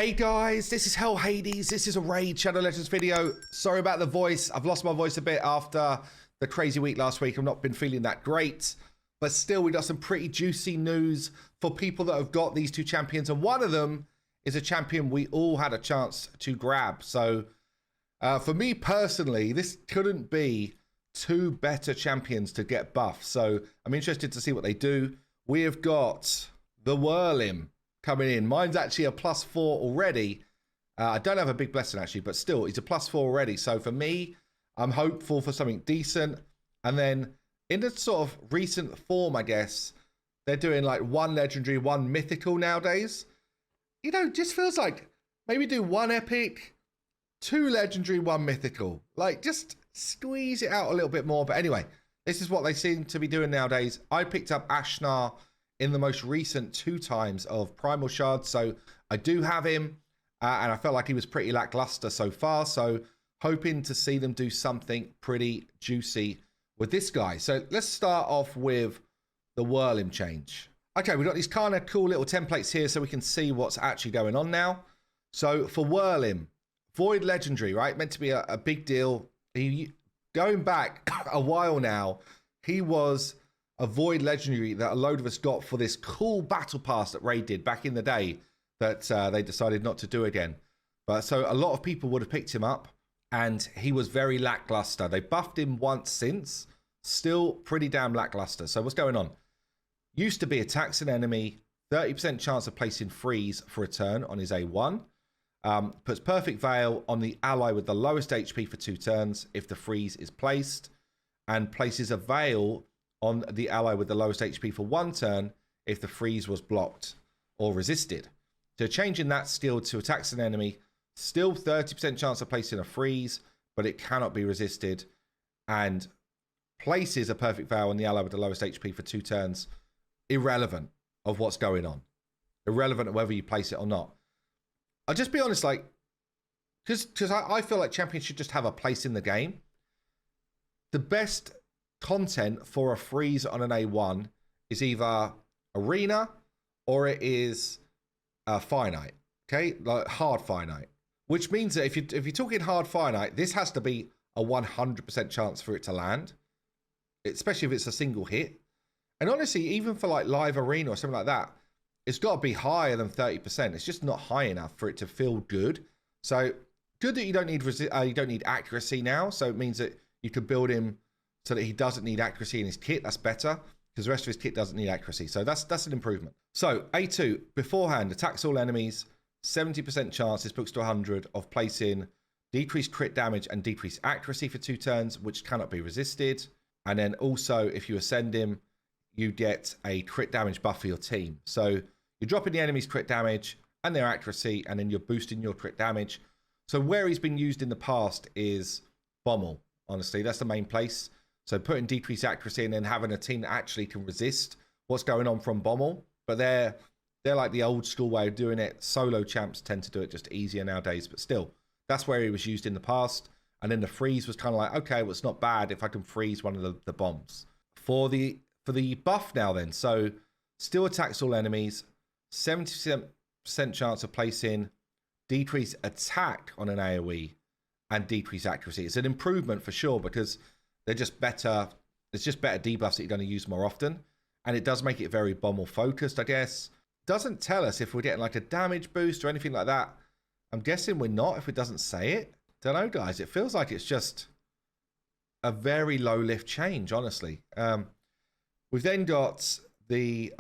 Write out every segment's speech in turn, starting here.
Hey guys, this is Hell Hades. This is a Raid Shadow Legends video. Sorry about the voice. I've lost my voice a bit after the crazy week last week. I've not been feeling that great. But still, we got some pretty juicy news for people that have got these two champions. And one of them is a champion we all had a chance to grab. So for me personally, this couldn't be two better champions to get buffed. So I'm interested to see what they do. We have got the Whirlim coming in. Mine's actually a +4 already. I don't have a big blessing actually, but still, it's a +4 already. So for me, I'm hopeful for something decent. And then in the sort of recent form, I guess, they're doing like one legendary, one mythical nowadays. You know, just feels like maybe do one epic, two legendary, one mythical. Like just squeeze it out a little bit more. But anyway, this is what they seem to be doing nowadays. I picked up Ashnar in the most recent 2 times of Primal Shards, so I do have him, and I felt like he was pretty lackluster so far, so hoping to see them do something pretty juicy with this guy. So let's start off with the Whirlim change. Okay, we've got these kind of cool little templates here so we can see what's actually going on now. So for Whirlim, Void Legendary, right? Meant to be a big deal. Going back a while now, he was a Void Legendary that a load of us got for this cool battle pass that Raid did back in the day that they decided not to do again. But so a lot of people would have picked him up, and he was very lackluster. They buffed him once since, still pretty damn lackluster. So what's going on? Used to be attacks an enemy, 30% chance of placing freeze for a turn on his A1. Puts Perfect Veil on the ally with the lowest HP for 2 turns if the freeze is placed, and places a Veil on the ally with the lowest HP for 1 turn if the freeze was blocked or resisted. So changing that skill to attacks an enemy, still 30% chance of placing a freeze, but it cannot be resisted, and places a Perfect Veil on the ally with the lowest HP for 2 turns, irrelevant of what's going on. Irrelevant of whether you place it or not. I'll just be honest, like, because I feel like champions should just have a place in the game. The best content for a freeze on an A1 is either arena or it is finite, okay, like hard finite, which means that if you're talking hard finite, this has to be a 100% chance for it to land, especially if it's a single hit. And honestly, even for like live arena or something like that, it's got to be higher than 30%. It's just not high enough for it to feel good. So good that you don't need accuracy now. So it means that you could build him so that he doesn't need accuracy in his kit. That's better, because the rest of his kit doesn't need accuracy. So that's an improvement. So A2, beforehand, attacks all enemies, 70% chance, this books to 100, of placing decreased crit damage and decreased accuracy for 2 turns, which cannot be resisted. And then also, if you ascend him, you get a crit damage buff for your team. So you're dropping the enemy's crit damage and their accuracy, and then you're boosting your crit damage. So where he's been used in the past is Bommel. Honestly, that's the main place. So putting decreased accuracy and then having a team that actually can resist what's going on from Bommel. But they're like the old school way of doing it. Solo champs tend to do it just easier nowadays. But still, that's where he was used in the past. And then the freeze was kind of like, okay, well, it's not bad if I can freeze one of the bombs. For the buff now then, so still attacks all enemies, 70% chance of placing decreased attack on an AoE and decreased accuracy. It's an improvement for sure, because they're just better. It's just better debuffs that you're going to use more often. And it does make it very Bommel focused, I guess. Doesn't tell us if we're getting like a damage boost or anything like that. I'm guessing we're not if it doesn't say it. Don't know, guys. It feels like it's just a very low lift change, honestly. We've then got the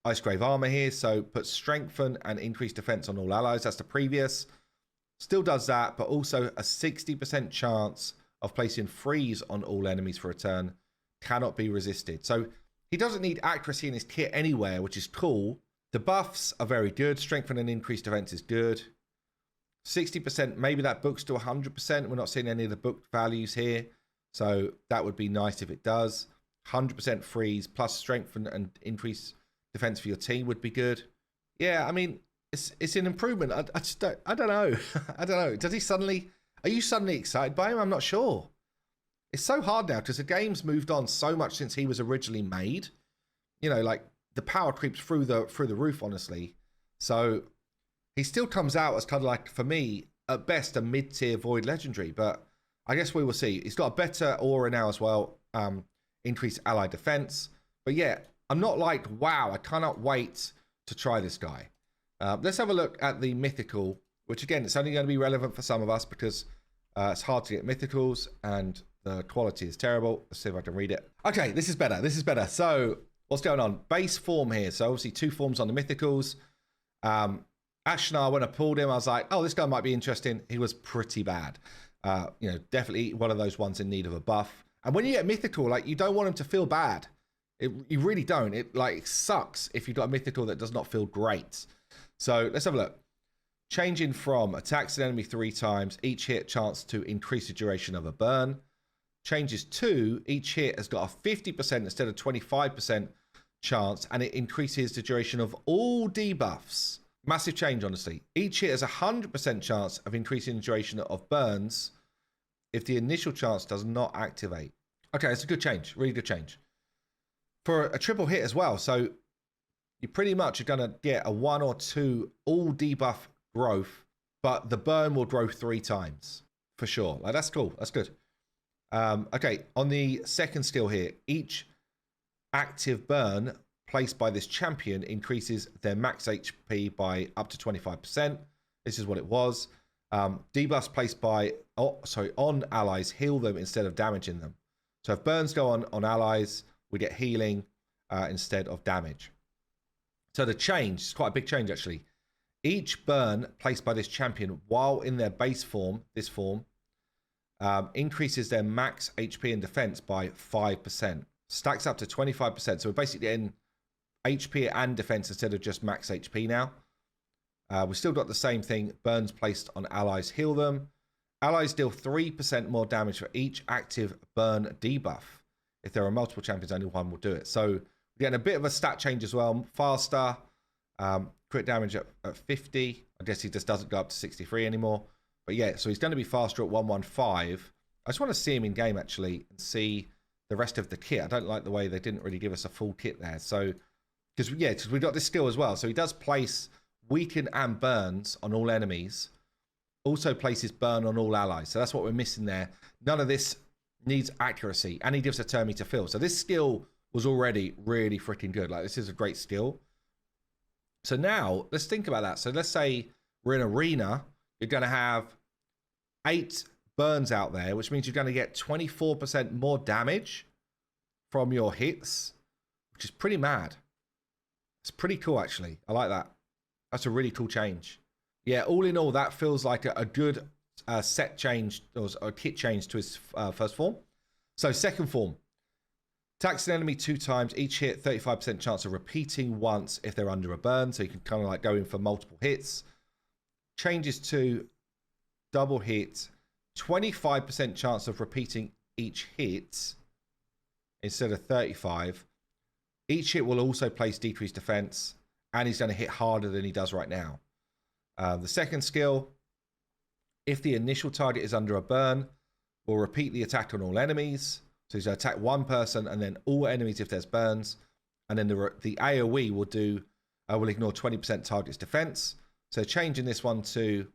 Icegrave armor here. So put strengthen and increased defense on all allies. That's the previous. Still does that, but also a 60% chance of placing freeze on all enemies for a turn, cannot be resisted. So he doesn't need accuracy in his kit anywhere, which is cool. The buffs are very good. Strengthen and increased defense is good. 60%, maybe that books to 100%. We're not seeing any of the booked values here, so that would be nice if it does. 100% freeze plus strengthen and increase defense for your team would be good. Yeah, I mean, it's an improvement. I don't know. I don't know. Does he suddenly... Are you suddenly excited by him? I'm not sure. It's so hard now because the game's moved on so much since he was originally made. You know, like the power creeps through the roof, honestly. So he still comes out as kind of like, for me, at best, a mid-tier Void Legendary, but I guess we will see. He's got a better aura now as well, increased ally defense. But yeah, I'm not like, wow, I cannot wait to try this guy. Let's have a look at the mythical, which again, it's only going to be relevant for some of us because it's hard to get mythicals and the quality is terrible. Let's see if I can read it. Okay, this is better. This is better. So what's going on? Base form here. So obviously 2 forms on the mythicals. Ashnar, when I pulled him, I was like, oh, this guy might be interesting. He was pretty bad. You know, definitely one of those ones in need of a buff. And when you get mythical, like, you don't want him to feel bad. You really don't. It like sucks if you've got a mythical that does not feel great. So let's have a look. Changing from attacks an enemy 3 times, each hit chance to increase the duration of a burn. Changes to each hit has got a 50% instead of 25% chance, and it increases the duration of all debuffs. Massive change, honestly. Each hit has a 100% chance of increasing the duration of burns if the initial chance does not activate. Okay, it's a good change. Really good change. For a triple hit as well. So you pretty much are going to get a 1 or 2 all debuff growth, but the burn will grow 3 times for sure. Like, that's cool. That's good. Okay, on the second skill here, each active burn placed by this champion increases their max HP by up to 25%. This is what it was. Debuffs placed by, on allies heal them instead of damaging them. So if burns go on allies, we get healing instead of damage. So the change is quite a big change actually. Each burn placed by this champion while in their base form, this form, increases their max HP and defense by 5%. Stacks up to 25%. So we're basically getting HP and defense instead of just max HP now. We've still got the same thing. Burns placed on allies heal them. Allies deal 3% more damage for each active burn debuff. If there are multiple champions, only one will do it. So we're getting a bit of a stat change as well. Faster. Crit damage at 50. I guess he just doesn't go up to 63 anymore. But yeah, so he's going to be faster at 115. I just want to see him in game actually and see the rest of the kit. I don't like the way they didn't really give us a full kit there. So, because we got this skill as well. So he does place weaken and burns on all enemies. Also places burn on all allies. So that's what we're missing there. None of this needs accuracy. And he gives a turn meter fill. So this skill was already really freaking good. Like, this is a great skill. So now let's think about that. So let's say we're in arena. You're going to have 8 burns out there, which means you're going to get 24% more damage from your hits, which is pretty mad. It's pretty cool, actually. I like that. That's a really cool change. Yeah, all in all, that feels like a good set change, or a kit change to his first form. So second form. Attacks an enemy 2 times. Each hit, 35% chance of repeating once if they're under a burn. So you can kind of like go in for multiple hits. Changes to double hit, 25% chance of repeating each hit instead of 35. Each hit will also place decreased defense, and he's going to hit harder than he does right now. The second skill, if the initial target is under a burn, will repeat the attack on all enemies. So he's going to attack one person and then all enemies if there's burns. And then the AoE will ignore 20% target's defense. So changing this one to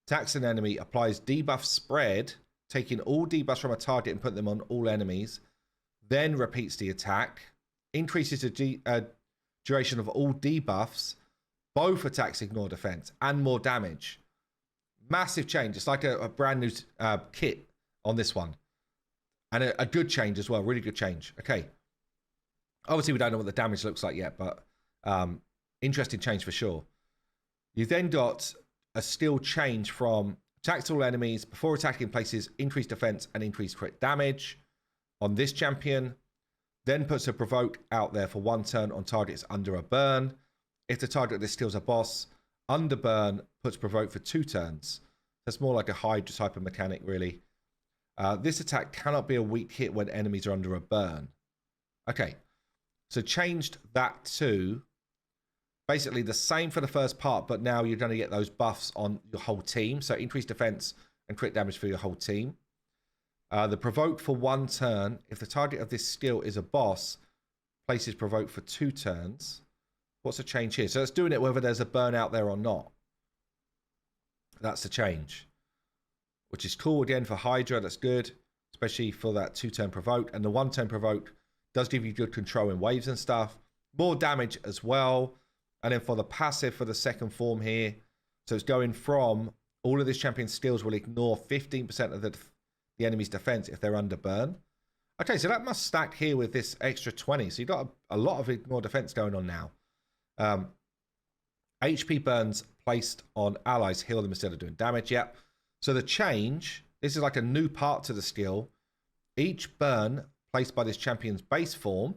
attacks an enemy, applies debuff spread, taking all debuffs from a target and putting them on all enemies, then repeats the attack, increases the duration of all debuffs, both attacks ignore defense, and more damage. Massive change. It's like a brand new kit on this one. And a good change as well. Really good change. Okay. Obviously, we don't know what the damage looks like yet, but interesting change for sure. You've then got a skill change from attacks all enemies before attacking places increased defense and increased crit damage on this champion. Then puts a provoke out there for 1 turn on targets under a burn. If the target of this skill's a boss, under burn puts provoke for 2 turns. That's more like a Hydra type of mechanic, really. This attack cannot be a weak hit when enemies are under a burn. Okay, so changed that to basically the same for the first part, but now you're going to get those buffs on your whole team. So increased defense and crit damage for your whole team. The provoke for 1 turn. If the target of this skill is a boss, places provoke for 2 turns. What's the change here? So it's doing it whether there's a burn out there or not. That's the change, which is cool. Again, for Hydra, that's good, especially for that 2-turn provoke. And the 1-turn provoke does give you good control in waves and stuff. More damage as well. And then for the passive for the second form here, so it's going from all of this champion's skills will ignore 15% of the enemy's defense if they're under burn. Okay, so that must stack here with this extra 20. So you've got a lot of ignore defense going on now. HP burns placed on allies heal them instead of doing damage. Yep. So the change, this is like a new part to the skill. Each burn placed by this champion's base form,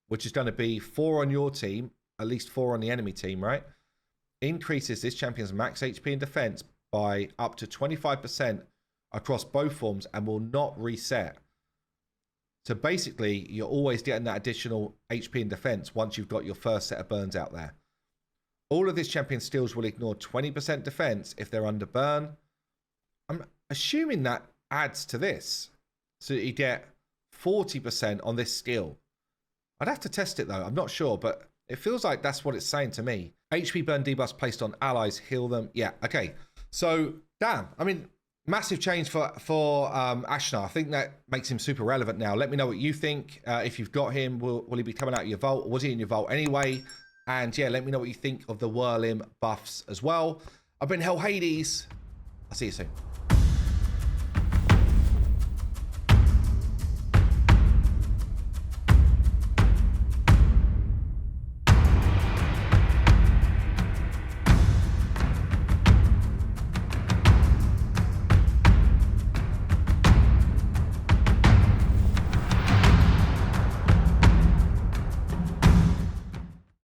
which is going to be 4 on your team, at least 4 on the enemy team, right? Increases this champion's max HP and defense by up to 25% across both forms and will not reset. So basically, you're always getting that additional HP and defense once you've got your first set of burns out there. All of this champion's skills will ignore 20% defense if they're under burn. I'm assuming that adds to this. So you get 40% on this skill. I'd have to test it though. I'm not sure, but it feels like that's what it's saying to me. HP burn debuffs placed on allies heal them. Yeah, okay. So, damn. I mean, massive change for Ashnar. I think that makes him super relevant now. Let me know what you think. If you've got him, will he be coming out of your vault? Or was he in your vault anyway? And yeah, let me know what you think of the Whirlim buffs as well. I've been Hell Hades. I'll see you soon.